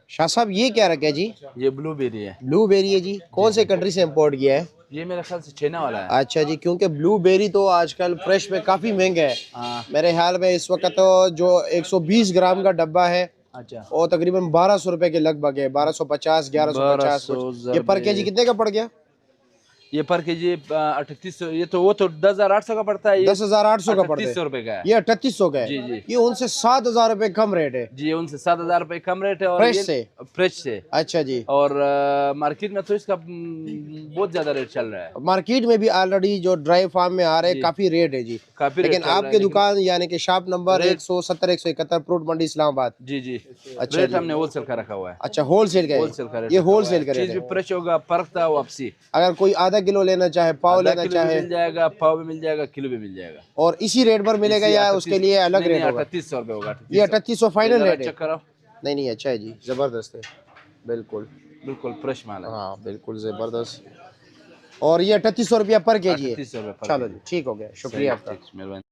शाह साहब ये क्या रखा है जी? ये ब्लूबेरी है। ब्लूबेरी है जी। कौन से कंट्री से इंपोर्ट किया है? ये मेरे ख्याल से चाइना वाला है। अच्छा जी, क्योंकि ब्लूबेरी तो आजकल फ्रेश में काफी महंगा है। हाँ। मेरे ख्याल में इस वक्त तो जो 120 ग्राम का डब्बा है अच्छा। और तकरीबन 1200 रुपए के लगभग है, 1250 1150 1200 कुछ। ये पर केजी कितने का पड़ गया? ये पर केजी 3800। ये तो वो तो 10,800 का पड़ता है। ये 10,800 का पड़ता है। 3800 रुपए का है। ये 3800 का है। जी जी। ये उनसे 7,000 रुपए कम रेट है। जी, उनसे 7,000 रुपए कम रेट है। और फ्रेश ये से? फ्रेश से। अच्छा जी। और मार्केट में तो इसका बहुत ज्यादा रेट चल रहा है। मार्केट में भी ऑलरेडी जो ड्राई फार्म में आ रहे हैं जी। काफी रेट है जी। काफी रेट लेकिन चल रहा है, आपके लेकिन दुकान यानी कि शॉप नंबर रेट- 170 171 फ्रूट मंडी इस्लामाबाद। जी जी। अच्छा रेट जी। हमने होलसेल का रखा हुआ है। अच्छा, होलसेल का है। होलसेल का रेट ये रखा हुआ होलसेल है। का रेट चीज भी है। फ्रेश होगा, परखता वापसी। अगर कोई आधा किलो लेना चाहे, पाव आधा लेना किलो भी चाहे, मिल जाएगा, पाव भी मिल जाएगा, किलो भी मिल जाएगा। और इसी रेट पर मिलेगा इसी या उसके लिए अलग रेट होगा? 3800 रुपए होगा। ये 3800 फाइनल रेट है? चेक करो। नहीं नहीं, अच्छा है जी, जबरदस्त है। बिल्कुल बिल्कुल फ्रेश माल है। हाँ बिल्कुल जबरदस्त। और ये 3800 रुपया पर केजी है? 3800 रुपए। चलो जी, ठीक हो गया, शुक्रिया आपका। मेहरबानी।